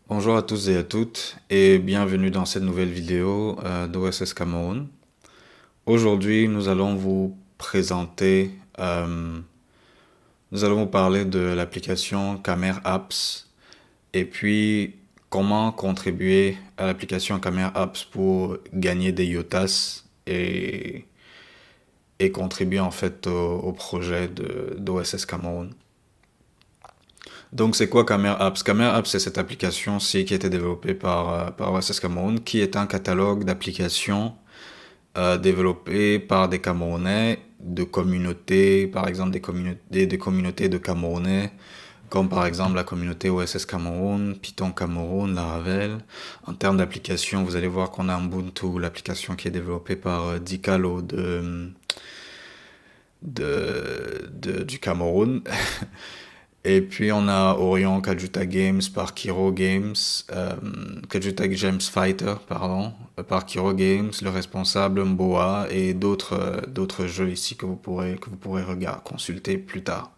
Bonjour à tous et à toutes et bienvenue dans cette nouvelle vidéo d'OSS Cameroun. Aujourd'hui, nous allons vous parler de l'application Camer Apps et puis comment contribuer à l'application Camer Apps pour gagner des IOTAS et contribuer en fait au projet d'OSS Cameroun. Donc, c'est quoi Camera Apps? Camera Apps, c'est cette application-ci qui a été développée par OSS Cameroun, qui est un catalogue d'applications développées par des Camerounais, de communautés, par exemple des communautés de Camerounais, comme par exemple la communauté OSS Cameroun, Python Cameroun, Laravel. En termes d'applications, vous allez voir qu'on a Ubuntu, l'application qui est développée par Dicalo du Cameroun. Et puis on a Orion Kajuta Games par Kiro Games, Kajuta Games Fighter, pardon, par Kiro Games, le responsable Mboa et d'autres jeux ici que vous pourrez regarder, consulter plus tard.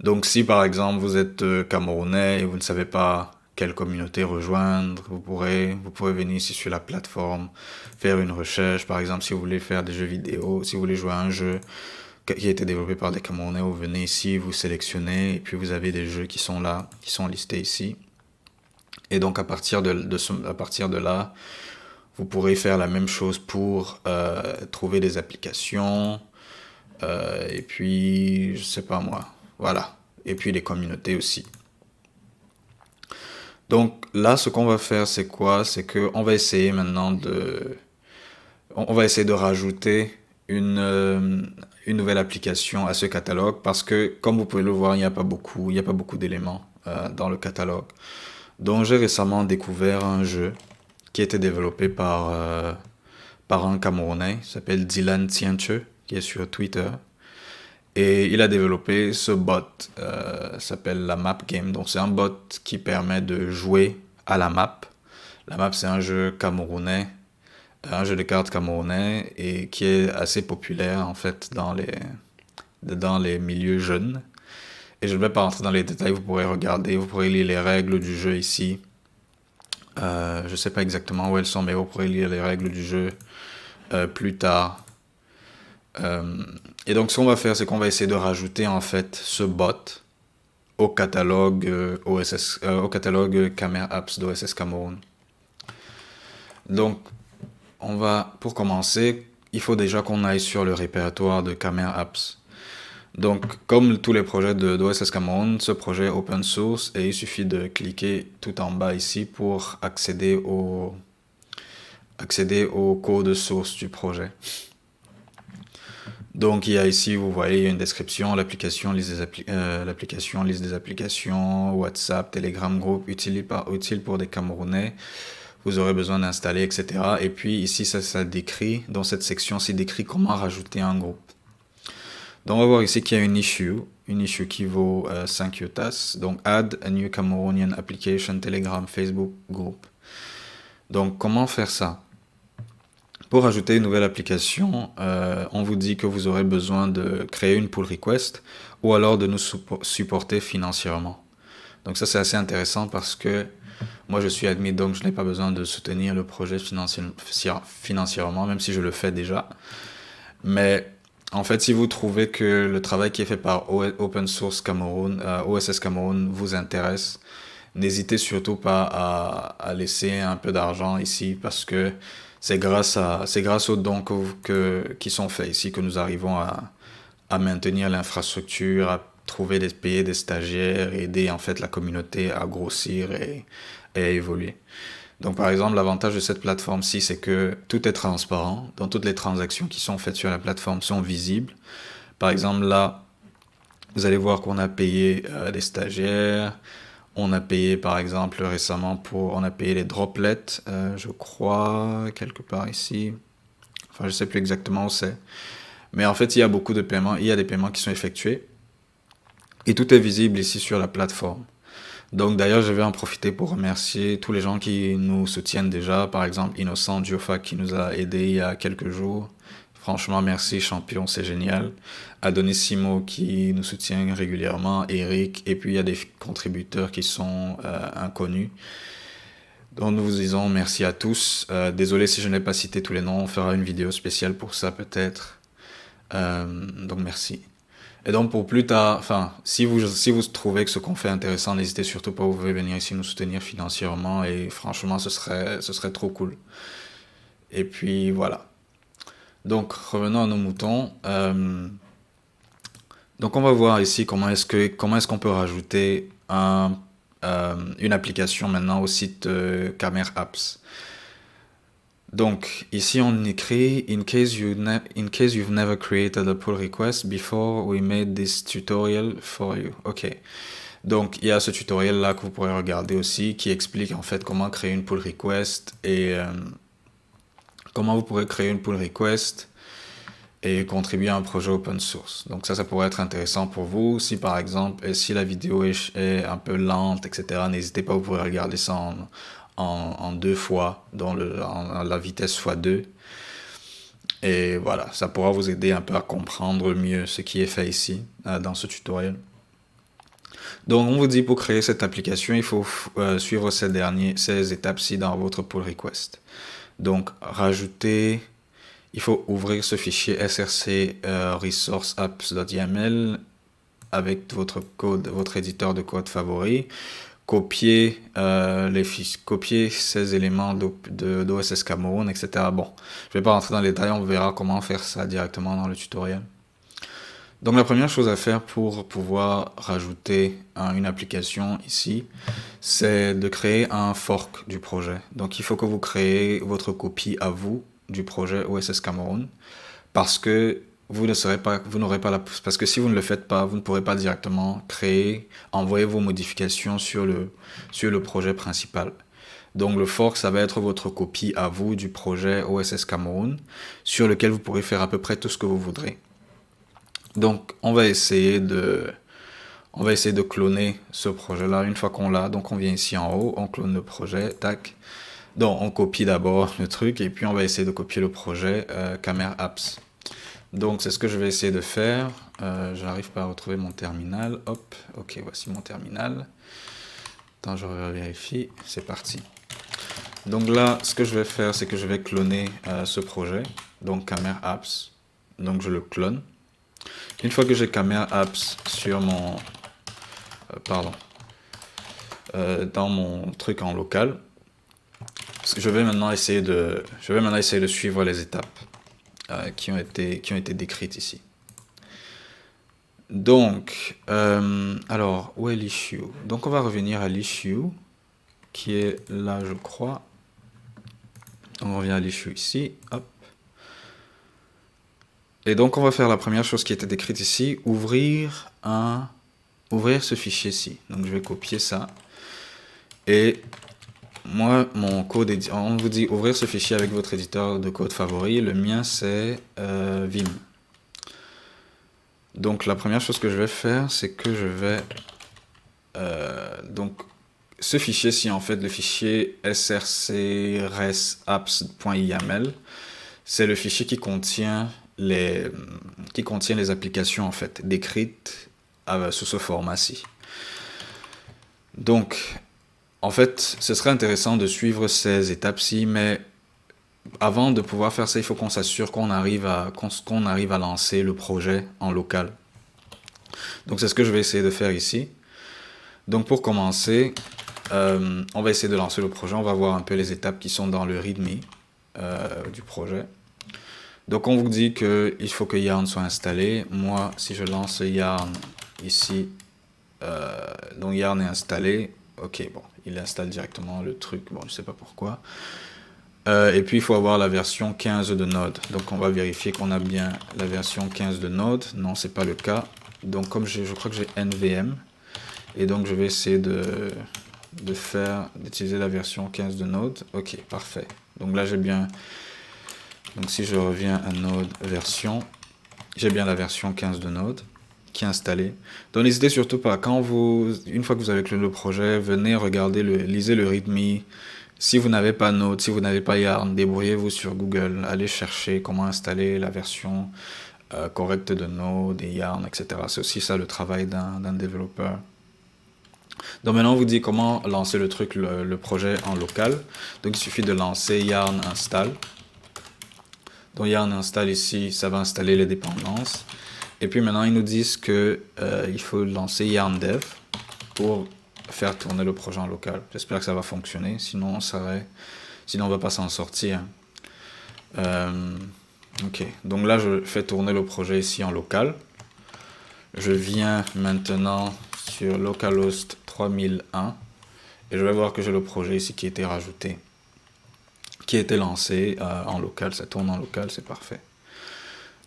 Donc si par exemple vous êtes Camerounais et vous ne savez pas quelle communauté rejoindre, vous pouvez venir ici sur la plateforme, faire une recherche, par exemple si vous voulez faire des jeux vidéo, si vous voulez jouer à un jeu qui a été développé par des Camerounais, vous venez ici, vous sélectionnez, et puis vous avez des jeux qui sont là, qui sont listés ici. Et donc à partir de là, vous pourrez faire la même chose pour trouver des applications, et puis, je sais pas moi, voilà. Et puis les communautés aussi. Donc là, ce qu'on va faire, c'est quoi? C'est que on va essayer maintenant on va essayer de rajouter une nouvelle application à ce catalogue parce que, comme vous pouvez le voir, il n'y a pas beaucoup d'éléments dans le catalogue. Donc, j'ai récemment découvert un jeu qui a été développé par un Camerounais, il s'appelle Dylan Tienche, qui est sur Twitter. Et il a développé ce bot, s'appelle la Map Game. Donc, c'est un bot qui permet de jouer à la map. La map, c'est un jeu camerounais, un jeu de cartes camerounais et qui est assez populaire en fait dans les milieux jeunes. Et je ne vais pas rentrer dans les détails, vous pourrez regarder, vous pourrez lire les règles du jeu ici. Je ne sais pas exactement où elles sont, mais vous pourrez lire les règles du jeu plus tard. Euh, et donc ce qu'on va faire, c'est qu'on va essayer de rajouter en fait ce bot au catalogue au catalogue Camera Apps d'OSS Cameroun. Donc pour commencer, il faut déjà qu'on aille sur le répertoire de Camera Apps. Donc, comme tous les projets d'OSS Cameroun, ce projet est open source et il suffit de cliquer tout en bas ici pour accéder au code source du projet. Donc, il y a ici, vous voyez, il y a une description, l'application liste des applications, WhatsApp, Telegram Group, utile pour des Camerounais. Vous aurez besoin d'installer, etc. Et puis ici, ça décrit, dans cette section, c'est décrit comment rajouter un groupe. Donc on va voir ici qu'il y a une issue qui vaut 5 IOTAS. Donc add a new Cameroonian application Telegram Facebook group. Donc comment faire ça? Pour ajouter une nouvelle application, on vous dit que vous aurez besoin de créer une pull request ou alors de nous supporter financièrement. Donc ça c'est assez intéressant parce que moi je suis admin donc je n'ai pas besoin de soutenir le projet financièrement même si je le fais déjà. Mais en fait, si vous trouvez que le travail qui est fait par Open Source Cameroun, OSS Cameroun vous intéresse, n'hésitez surtout pas à laisser un peu d'argent ici parce que c'est grâce aux dons qui sont faits ici que nous arrivons à maintenir l'infrastructure, à payer des stagiaires, et aider en fait la communauté à grossir et à évoluer. Donc par exemple, l'avantage de cette plateforme-ci, c'est que tout est transparent. Donc toutes les transactions qui sont faites sur la plateforme sont visibles. Par exemple, là, vous allez voir qu'on a payé des stagiaires. On a payé, par exemple, récemment on a payé les droplets, je crois, quelque part ici. Enfin, je sais plus exactement où c'est. Mais en fait, il y a beaucoup de paiements. Il y a des paiements qui sont effectués. Et tout est visible ici sur la plateforme. Donc d'ailleurs, je vais en profiter pour remercier tous les gens qui nous soutiennent déjà. Par exemple, Innocent Diofa qui nous a aidé il y a quelques jours. Franchement, merci champion, c'est génial. Adonissimo qui nous soutient régulièrement, Eric, et puis il y a des contributeurs qui sont inconnus. Donc nous vous disons merci à tous. Désolé si je n'ai pas cité tous les noms, on fera une vidéo spéciale pour ça peut-être. Donc merci. Et donc pour plus tard, enfin, si vous trouvez que ce qu'on fait intéressant, n'hésitez surtout pas, vous pouvez venir ici nous soutenir financièrement et franchement ce serait trop cool. Et puis voilà. Donc revenons à nos moutons. Donc on va voir ici comment est-ce qu'on peut rajouter une application maintenant au site Camera Apps. Donc ici on écrit in case you've never created a pull request before, we made this tutorial for you. Ok. Donc il y a ce tutoriel là que vous pourrez regarder aussi qui explique en fait comment créer une pull request et comment vous pourrez créer une pull request et contribuer à un projet open source. Donc ça pourrait être intéressant pour vous. Si par exemple, si la vidéo est un peu lente, etc., n'hésitez pas, vous pourrez regarder ça en deux fois, dans la vitesse x2. Et voilà, ça pourra vous aider un peu à comprendre mieux ce qui est fait ici, dans ce tutoriel. Donc on vous dit pour créer cette application, il faut suivre ces étapes-ci dans votre pull request. Donc il faut ouvrir ce fichier src resourceapps.yml avec votre code, votre éditeur de code favori. Copier ces éléments d'OSS Cameroun, etc. Bon, je vais pas rentrer dans les détails, on verra comment faire ça directement dans le tutoriel. Donc la première chose à faire pour pouvoir rajouter une application ici, c'est de créer un fork du projet. Donc il faut que vous créez votre copie à vous du projet OSS Cameroun, parce que parce que si vous ne le faites pas, vous ne pourrez pas directement envoyer vos modifications sur le projet principal. Donc le fork, ça va être votre copie à vous du projet OSS Cameroun, sur lequel vous pourrez faire à peu près tout ce que vous voudrez. Donc on va essayer de cloner ce projet-là une fois qu'on l'a. Donc on vient ici en haut, on clone le projet, tac. Donc on copie d'abord le truc et puis on va essayer de copier le projet Camera Apps. Donc c'est ce que je vais essayer de faire. J'arrive pas à retrouver mon terminal. Hop, ok, voici mon terminal. Attends, je vérifie. C'est parti. Donc là, ce que je vais faire, c'est que je vais cloner ce projet. Donc Camera Apps. Donc je le clone. Une fois que j'ai Camera Apps sur mon... dans mon truc en local, je vais maintenant essayer de suivre les étapes qui ont été décrites ici. Donc, alors, où est l'issue? Donc, on va revenir à l'issue, qui est là, je crois. On revient à l'issue ici, hop. Et donc, on va faire la première chose qui était décrite ici, ouvrir ce fichier-ci. Donc, je vais copier ça. Et moi, mon code, on vous dit ouvrir ce fichier avec votre éditeur de code favori. Le mien, c'est Vim. Donc, la première chose que je vais faire, c'est que je vais... donc, ce fichier-ci, en fait, le fichier src-res-apps.yml, c'est le fichier qui contient les applications, en fait, décrites sous ce format-ci. Donc, en fait, ce serait intéressant de suivre ces étapes-ci, mais avant de pouvoir faire ça, il faut qu'on s'assure qu'on arrive à lancer le projet en local. Donc, c'est ce que je vais essayer de faire ici. Donc, pour commencer, on va essayer de lancer le projet. On va voir un peu les étapes qui sont dans le README du projet. Donc, on vous dit qu'il faut que Yarn soit installé. Moi, si je lance Yarn ici, donc Yarn est installé. Ok, bon, il installe directement le truc. Bon, je sais pas pourquoi. Et puis, il faut avoir la version 15 de Node. Donc, on va vérifier qu'on a bien la version 15 de Node. Non, c'est pas le cas. Donc, comme je crois que j'ai NVM. Et donc, je vais essayer d'utiliser la version 15 de Node. Ok, parfait. Donc là, j'ai bien... Donc, si je reviens à Node version, j'ai bien la version 15 de Node qui est installée. Donc, n'hésitez surtout pas, une fois que vous avez cloné le projet, venez regarder, lisez le README Si vous n'avez pas Node, si vous n'avez pas Yarn, débrouillez-vous sur Google, allez chercher comment installer la version correcte de Node et Yarn, etc. C'est aussi ça le travail d'un développeur. Donc maintenant on vous dit comment lancer le truc, le projet en local. Donc il suffit de lancer yarn install. Donc yarn install ici, ça va installer les dépendances. Et puis maintenant ils nous disent que il faut lancer yarn dev pour faire tourner le projet en local. J'espère que ça va fonctionner, sinon on va pas s'en sortir. Ok, donc là je fais tourner le projet ici en local. Je viens maintenant sur localhost 3001 et je vais voir que j'ai le projet ici qui a été rajouté, qui a été lancé en local. Ça tourne en local, c'est parfait.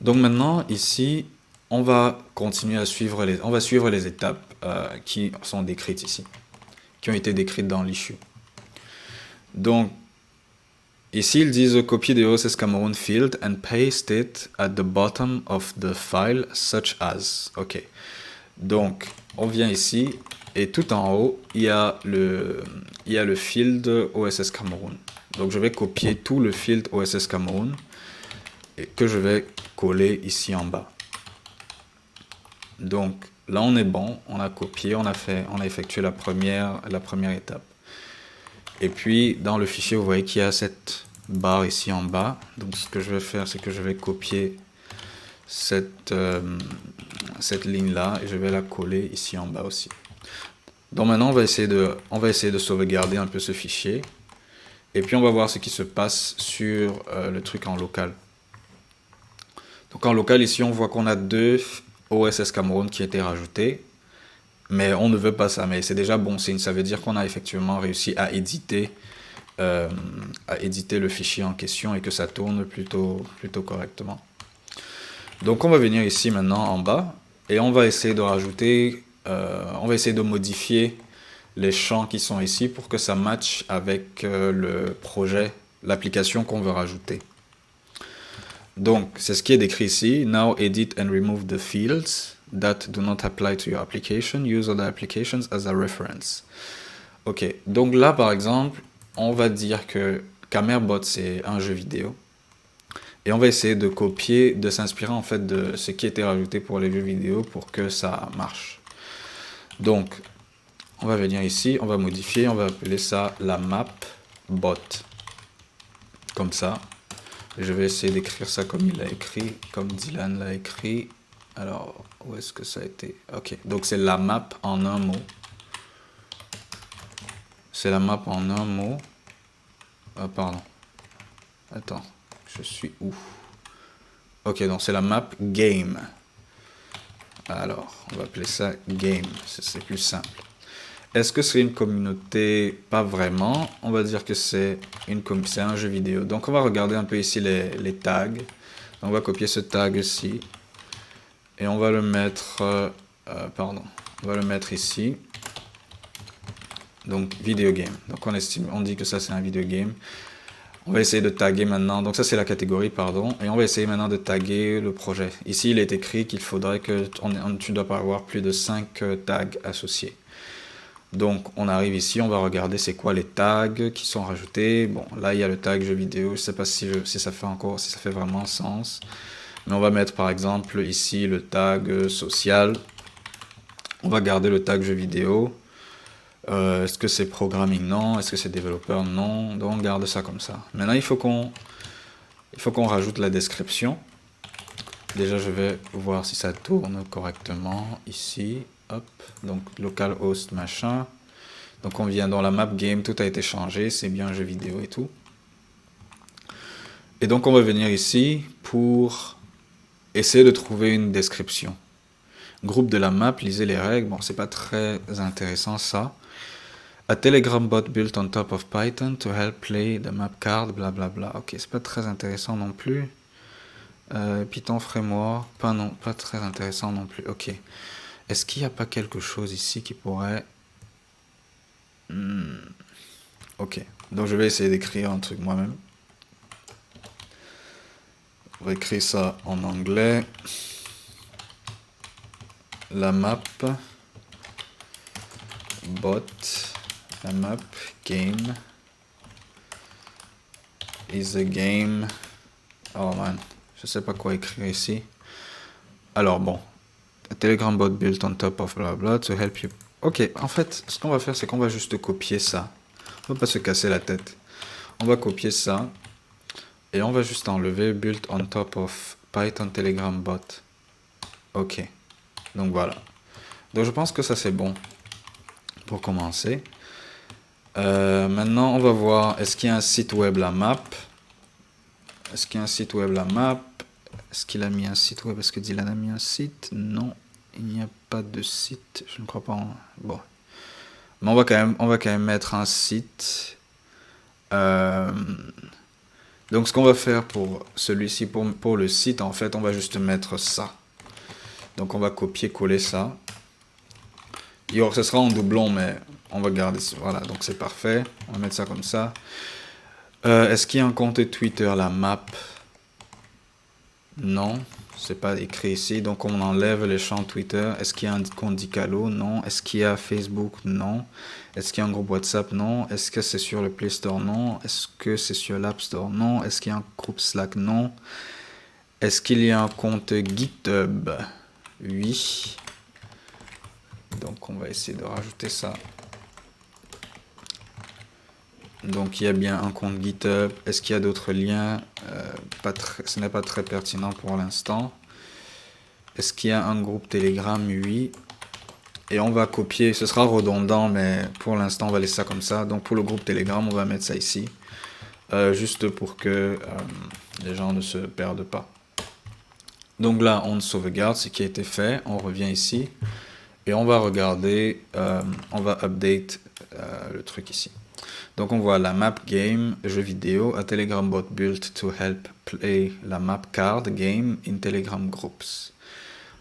Donc maintenant ici on va continuer à suivre les étapes qui sont décrites ici, qui ont été décrites dans l'issue. Donc ici ils disent copier the OSS Cameroon field and paste it at the bottom of the file such as. Ok, donc on vient ici et tout en haut il y a le field OSS Cameroon. Donc je vais copier tout le field OSS Cameroon et que je vais coller ici en bas. Donc là on est bon, on a copié, on a effectué la première étape. Et puis dans le fichier vous voyez qu'il y a cette barre ici en bas. Donc ce que je vais faire, c'est que je vais copier cette ligne là et je vais la coller ici en bas aussi. Donc maintenant on va essayer de sauvegarder un peu ce fichier et puis on va voir ce qui se passe sur le truc en local. Donc en local ici on voit qu'on a 2 OSS Cameroun qui a été rajouté, mais on ne veut pas ça, mais c'est déjà bon signe, ça veut dire qu'on a effectivement réussi à éditer le fichier en question et que ça tourne plutôt correctement. Donc on va venir ici maintenant en bas et on va essayer de rajouter, on va essayer de modifier les champs qui sont ici pour que ça matche avec le projet, l'application qu'on veut rajouter. Donc, c'est ce qui est décrit ici. Now edit and remove the fields that do not apply to your application. Use other applications as a reference. Ok, donc là par exemple, on va dire que Camerbot c'est un jeu vidéo. Et on va essayer de copier, de s'inspirer en fait de ce qui a été rajouté pour les jeux vidéo pour que ça marche. Donc, on va venir ici, on va modifier, on va appeler ça la map bot. Comme ça. Je vais essayer d'écrire ça comme il l'a écrit, comme Dylan l'a écrit. Alors, où est-ce que ça a été? Ok, donc c'est la map en un mot. C'est la map en un mot. Pardon. Attends, je suis où? Ok, donc c'est la map game. Alors, on va appeler ça game, c'est plus simple. Est-ce que c'est une communauté? Pas vraiment. On va dire que c'est un jeu vidéo. Donc on va regarder un peu ici les tags. On va copier ce tag ici. Et on va le mettre... on va le mettre ici. Donc video game. Donc on dit que ça c'est un video game. On va essayer de taguer maintenant. Donc ça c'est la catégorie, pardon. Et on va essayer maintenant de taguer le projet. Ici il est écrit qu'il faudrait que tu ne dois pas avoir plus de 5 tags associés. Donc on arrive ici, on va regarder c'est quoi les tags qui sont rajoutés. Bon, là il y a le tag jeu vidéo, je sais pas si ça fait vraiment sens. Mais on va mettre par exemple ici le tag social. On va garder le tag jeu vidéo. Est-ce que c'est programming? Non. Est-ce que c'est développeur? Non. Donc on garde ça comme ça. Maintenant il faut qu'on rajoute la description. Déjà je vais voir si ça tourne correctement ici. Hop, donc localhost machin. Donc on vient dans la map game, tout a été changé, c'est bien jeu vidéo et tout. Et donc on va venir ici pour essayer de trouver une description. Groupe de la map, lisez les règles. Bon, c'est pas très intéressant ça. A Telegram bot built on top of Python to help play the map card, blablabla. Ok, c'est pas très intéressant non plus. Python framework, pas très intéressant non plus. Ok. Est-ce qu'il n'y a pas quelque chose ici qui pourrait... Ok, donc je vais essayer d'écrire un truc moi-même. On va écrire ça en anglais. La map bot, la map game is a game. Oh man, je sais pas quoi écrire ici. Alors bon, a Telegram bot built on top of blah blah to help you. Ok, en fait, ce qu'on va faire, c'est qu'on va juste copier ça. On va pas se casser la tête. On va copier ça. Et on va juste enlever built on top of Python Telegram bot. Ok, donc voilà. Donc je pense que ça c'est bon pour commencer. Maintenant, on va voir, est-ce qu'il y a un site web la map? Est-ce qu'il y a un site web la map? Est-ce qu'il a mis un site web? Est-ce que Dylan a mis un site? Non, il n'y a pas de site. Je ne crois pas. Bon, mais on va quand même mettre un site. Donc, ce qu'on va faire pour celui-ci, pour le site, en fait, on va juste mettre ça. Donc, on va copier-coller ça. Ce sera en doublon, mais on va garder ça. Voilà, donc c'est parfait. On va mettre ça comme ça. Est-ce qu'il y a un compte Twitter, la map? Non, c'est pas écrit ici. Donc on enlève les champs Twitter. Est-ce qu'il y a un compte Dicalo? Non. Est-ce qu'il y a Facebook? Non. Est-ce qu'il y a un groupe WhatsApp? Non. Est-ce que c'est sur le Play Store? Non. Est-ce que c'est sur l'App Store? Non. Est-ce qu'il y a un groupe Slack? Non. Est-ce qu'il y a un compte GitHub? Oui. Donc on va essayer de rajouter ça. Donc il y a bien un compte GitHub. Est-ce qu'il y a d'autres liens? Ce n'est pas très pertinent pour l'instant. Est-ce qu'il y a un groupe Telegram? Oui. Et on va copier. Ce sera redondant, mais pour l'instant on va laisser ça comme ça. Donc pour le groupe Telegram, on va mettre ça ici. Juste pour que les gens ne se perdent pas. Donc là, on sauvegarde ce qui a été fait. On revient ici. Et on va regarder, on va update le truc ici. Donc on voit la map game, jeu vidéo, a Telegram bot built to help play la map card game in Telegram groups.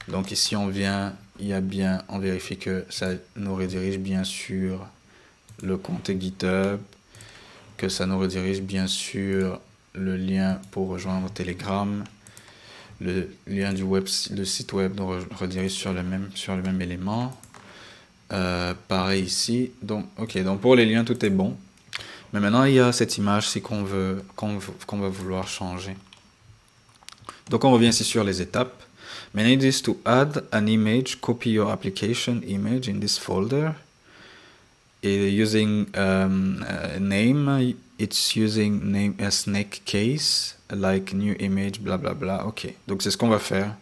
Donc ici on vient, on vérifie que ça nous redirige bien sur le compte GitHub, que ça nous redirige bien sur le lien pour rejoindre Telegram, le lien du site web nous redirige sur le même élément. Pareil ici. Donc, ok, donc pour les liens tout est bon. Mais maintenant il y a cette image-ci qu'on va vouloir changer. Donc on revient ici sur les étapes. Manage this to add an image, copy your application image in this folder. Et using name, it's using name a snake case, like new image, bla bla bla. Ok, donc c'est ce qu'on va faire.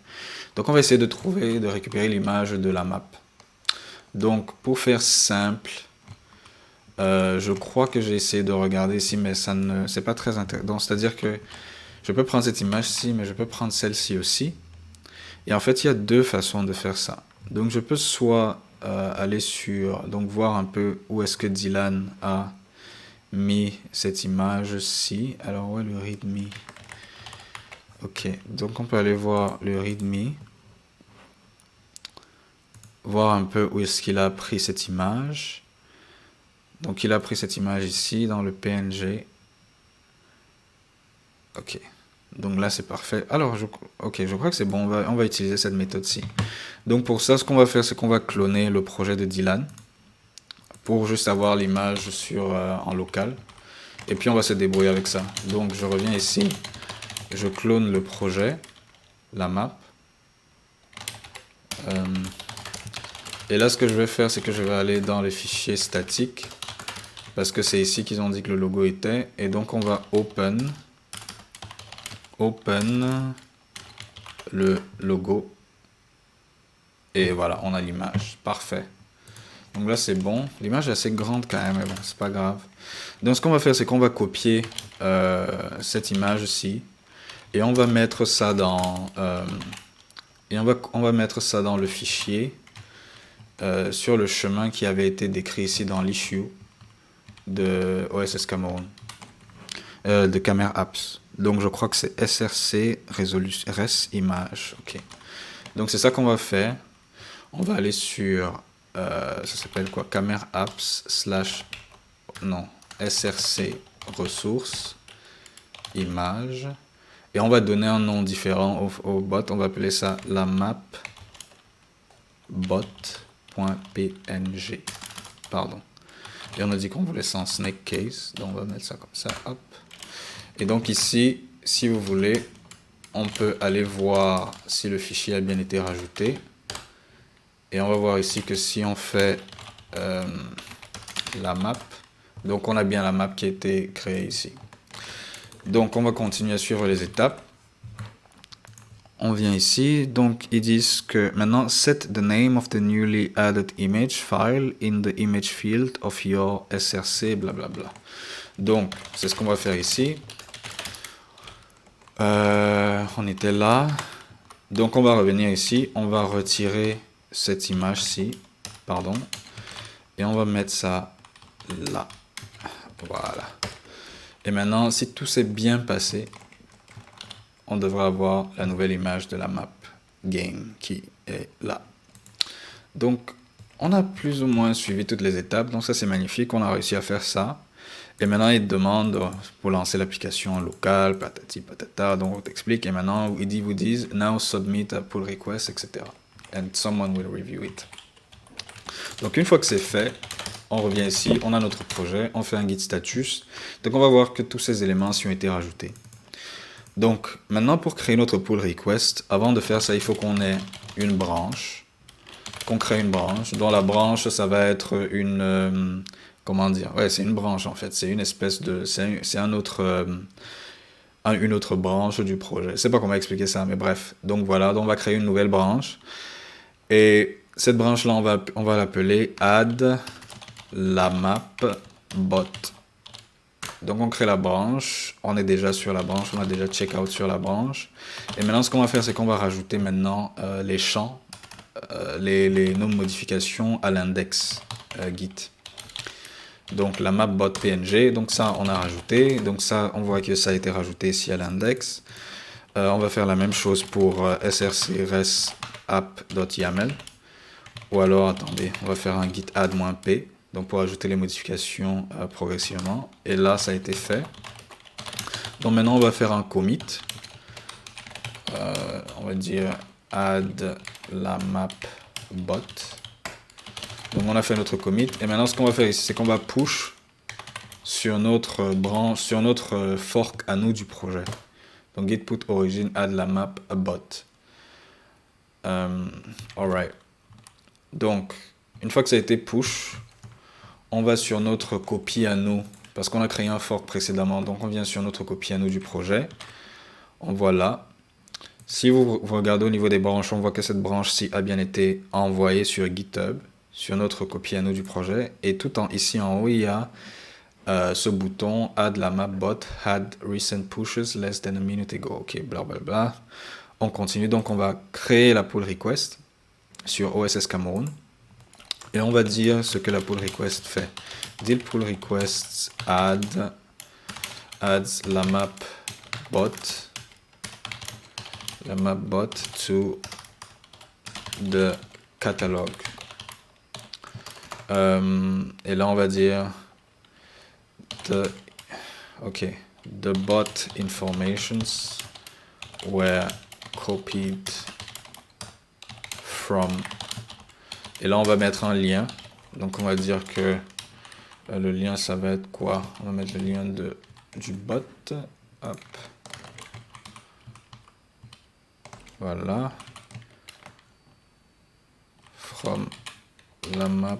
Donc on va essayer de récupérer l'image de la map. Donc pour faire simple, je crois que j'ai essayé de regarder ici, mais c'est pas très intéressant. C'est-à-dire que je peux prendre cette image-ci, mais je peux prendre celle-ci aussi. Et en fait, il y a deux façons de faire ça. Donc je peux soit aller donc voir un peu où est-ce que Dylan a mis cette image-ci. Alors ouais, le readme. Ok, donc on peut aller voir le readme. Voir un peu où est-ce qu'il a pris cette image. Donc il a pris cette image ici dans le PNG. Ok, donc là c'est parfait. Alors je crois que c'est bon, on va utiliser cette méthode-ci. Donc pour ça, ce qu'on va faire, c'est qu'on va cloner le projet de Dylan pour juste avoir l'image en local. Et puis on va se débrouiller avec ça. Donc je reviens ici, je clone le projet, la map. Et là ce que je vais faire, c'est que je vais aller dans les fichiers statiques, parce que c'est ici qu'ils ont dit que le logo était. Et donc on va open le logo. Et voilà, on a l'image. Parfait. Donc là c'est bon. L'image est assez grande quand même, mais bon, c'est pas grave. Donc ce qu'on va faire, c'est qu'on va copier cette image-ci. Et on va mettre ça dans on va mettre ça dans le fichier sur le chemin qui avait été décrit ici dans l'issue de OSS Cameroun, de Camera Apps. Donc je crois que c'est src res image. Ok. Donc c'est ça qu'on va faire. On va aller sur ça s'appelle quoi, Camera Apps src ressources image. Et on va donner un nom différent au bot. On va appeler ça la map bot.png. Pardon. Et on a dit qu'on voulait ça en snake case. Donc on va mettre ça comme ça. Hop. Et donc ici, si vous voulez, on peut aller voir si le fichier a bien été rajouté. Et on va voir ici que si on fait la map, donc on a bien la map qui a été créée ici. Donc on va continuer à suivre les étapes. On vient ici, donc ils disent que maintenant set the name of the newly added image file in the image field of your SRC, blablabla. Donc c'est ce qu'on va faire ici. On était là. Donc on va revenir ici, on va retirer cette image-ci, pardon, et on va mettre ça là. Voilà. Et maintenant, si tout s'est bien passé, on devrait avoir la nouvelle image de la map game qui est là. Donc, on a plus ou moins suivi toutes les étapes, donc ça c'est magnifique, on a réussi à faire ça. Et maintenant, il demande pour lancer l'application locale, patati patata, donc on t'explique, et maintenant, ils vous disent, now submit a pull request, etc. And someone will review it. Donc, une fois que c'est fait, on revient ici, on a notre projet, on fait un git status. Donc, on va voir que tous ces éléments ont été rajoutés. Donc, maintenant, pour créer notre pull request, avant de faire ça, il faut qu'on ait une branche, qu'on crée une branche. Dans la branche, ça va être une... comment dire? Ouais, c'est une branche en fait. C'est une espèce de... C'est un autre... une autre branche du projet. Je sais pas comment expliquer ça, mais bref. Donc voilà, donc on va créer une nouvelle branche. Et cette branche-là, on va l'appeler add la map bot. Donc on crée la branche, on est déjà sur la branche, on a déjà check out sur la branche. Et maintenant ce qu'on va faire, c'est qu'on va rajouter maintenant les champs, nos modifications à l'index git. Donc la map bot png, donc ça on a rajouté, donc ça on voit que ça a été rajouté ici à l'index. On va faire la même chose pour src app.yaml. Ou alors attendez, on va faire un git add-p. Donc pour ajouter les modifications progressivement. Et là, ça a été fait. Donc maintenant, on va faire un commit. On va dire add la map bot. Donc on a fait notre commit. Et maintenant, ce qu'on va faire ici, c'est qu'on va push sur notre branche, sur notre fork à nous du projet. Donc git put origin add la map bot. Alright. Donc, une fois que ça a été push, on va sur notre copie à nous, parce qu'on a créé un fork précédemment, donc on vient sur notre copie à nous du projet. On voit là. Si vous regardez au niveau des branches, on voit que cette branche-ci a bien été envoyée sur GitHub, sur notre copie à nous du projet. Et tout en ici en haut, il y a ce bouton Add la map bot, had recent pushes less than a minute ago. Ok, blablabla. On continue, donc on va créer la pull request sur OSS Cameroun. Et on va dire ce que la pull request fait. Deal pull requests adds la map bot to the catalog. Et là on va dire the bot informations were copied from. Et là, on va mettre un lien. Donc, on va dire que le lien, ça va être quoi? On va mettre le lien du bot. Hop. Voilà. From la map.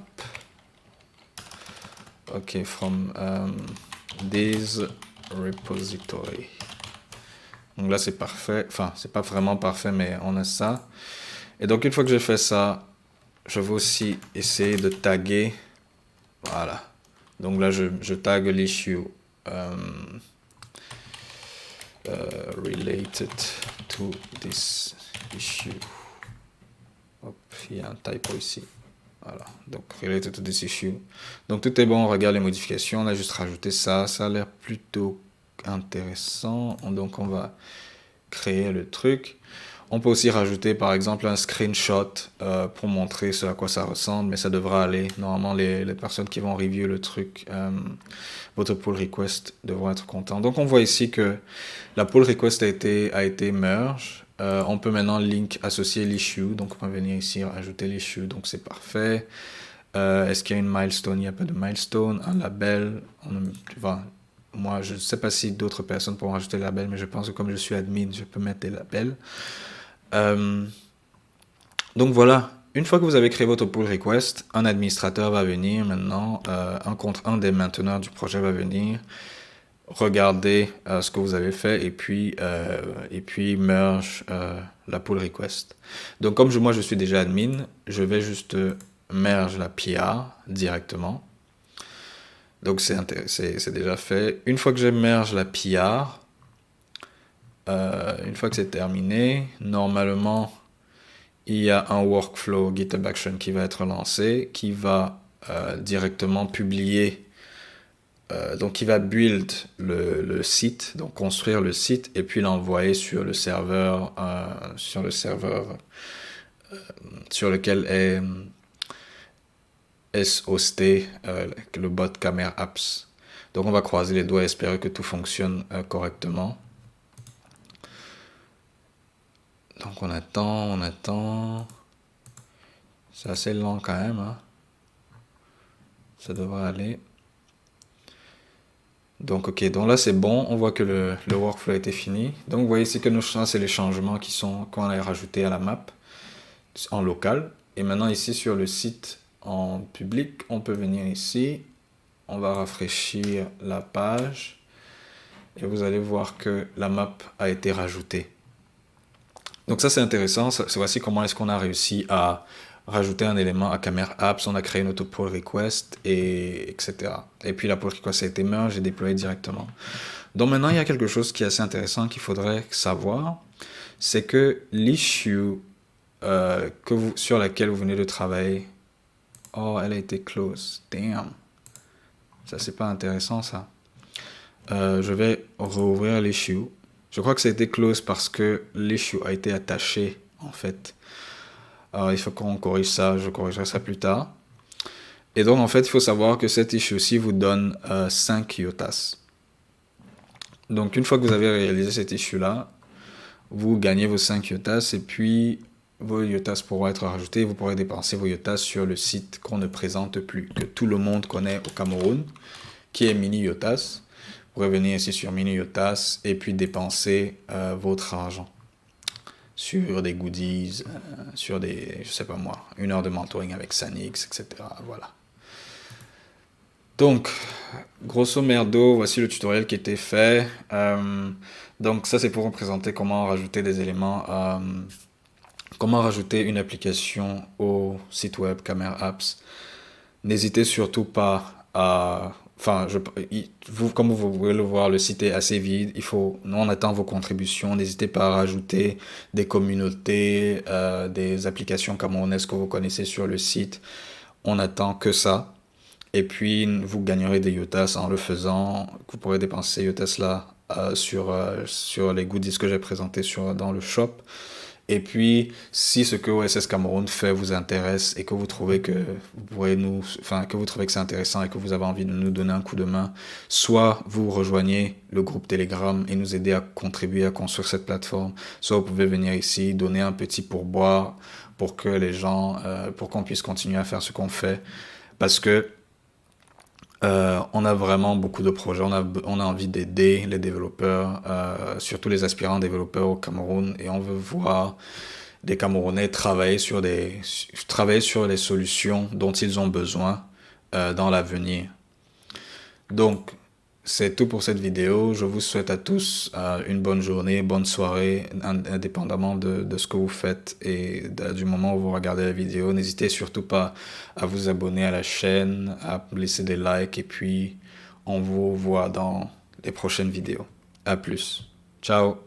Ok, from this repository. Donc là, c'est parfait. Enfin, c'est pas vraiment parfait, mais on a ça. Et donc, une fois que j'ai fait ça, je vais aussi essayer de taguer. Voilà. Donc là, je tag l'issue related to this issue. Hop, il y a un typo ici. Voilà. Donc, related to this issue. Donc, tout est bon. On regarde les modifications. On a juste rajouté ça. Ça a l'air plutôt intéressant. Donc, on va créer le truc. On peut aussi rajouter par exemple un screenshot pour montrer ce à quoi ça ressemble, mais ça devra aller. Normalement, les personnes qui vont review le truc, votre pull request devront être contents. Donc on voit ici que la pull request a été merge. On peut maintenant link associer l'issue, donc on va venir ici ajouter l'issue, donc c'est parfait. Est-ce qu'il y a une milestone? Il n'y a pas de milestone. Un label, moi, je ne sais pas si d'autres personnes pourront rajouter des labels, mais je pense que comme je suis admin, je peux mettre des labels. Donc voilà, une fois que vous avez créé votre pull request, un administrateur va venir maintenant, un des mainteneurs du projet va venir regarder ce que vous avez fait et puis merge la pull request. Donc comme moi je suis déjà admin, je vais juste merge la PR directement. Donc c'est déjà fait. Une fois que je merge la PR, une fois que c'est terminé, normalement il y a un workflow GitHub Action qui va être lancé, qui va directement publier, donc qui va build le site, donc construire le site et puis l'envoyer sur le serveur, sur lequel est hosté le bot Camera Apps. Donc on va croiser les doigts et espérer que tout fonctionne correctement. Donc on attend. C'est assez lent quand même, hein. Ça devrait aller. Donc ok, donc là c'est bon, on voit que le workflow a été fini. Donc vous voyez ici que ça c'est les changements qu'on a rajoutés à la map en local. Et maintenant ici sur le site en public, on peut venir ici, on va rafraîchir la page et vous allez voir que la map a été rajoutée. Donc ça c'est intéressant, voici comment est-ce qu'on a réussi à rajouter un élément à Camera Apps, on a créé une auto pull request, etc. Et puis la pull request a été merge et déployée directement. Donc maintenant il y a quelque chose qui est assez intéressant qu'il faudrait savoir, c'est que l'issue sur laquelle vous venez de travailler, oh elle a été close, damn, ça c'est pas intéressant ça. Je vais rouvrir l'issue. Je crois que ça a été close parce que l'issue a été attaché en fait. Alors il faut qu'on corrige ça, je corrigerai ça plus tard. Et donc en fait il faut savoir que cette issue-ci vous donne 5 IOTAS. Donc une fois que vous avez réalisé cette issue-là, vous gagnez vos 5 IOTAS et puis vos IOTAS pourront être rajoutés. Vous pourrez dépenser vos IOTAS sur le site qu'on ne présente plus, que tout le monde connaît au Cameroun, qui est Mini IOTAS. Vous pourrez venir ici sur Mini IOTAS et puis dépenser votre argent sur des goodies, sur des, je sais pas moi, 1 heure de mentoring avec Sanix, etc. Voilà. Donc, grosso merdo, voici le tutoriel qui a été fait. Donc ça c'est pour vous présenter comment rajouter des éléments, comment rajouter une application au site web Camera Apps. N'hésitez surtout pas à... Enfin, comme vous pouvez le voir, le site est assez vide. On attend vos contributions. N'hésitez pas à rajouter des communautés, des applications camerounaises que vous connaissez sur le site. On attend que ça. Et puis, vous gagnerez des IOTAS en le faisant. Vous pourrez dépenser ces IOTAS là sur les goodies que j'ai présentés dans le shop. Et puis, si ce que OSS Cameroun fait vous intéresse et que vous trouvez que que vous trouvez que c'est intéressant et que vous avez envie de nous donner un coup de main, soit vous rejoignez le groupe Telegram et nous aider à contribuer à construire cette plateforme, soit vous pouvez venir ici, donner un petit pourboire pour que pour qu'on puisse continuer à faire ce qu'on fait. Parce que on a vraiment beaucoup de projets, on a envie d'aider les développeurs, surtout les aspirants développeurs au Cameroun, et on veut voir des Camerounais travailler sur les solutions dont ils ont besoin dans l'avenir. Donc, c'est tout pour cette vidéo. Je vous souhaite à tous une bonne journée, bonne soirée, indépendamment de ce que vous faites et du moment où vous regardez la vidéo. N'hésitez surtout pas à vous abonner à la chaîne, à laisser des likes et puis on vous voit dans les prochaines vidéos. À plus. Ciao.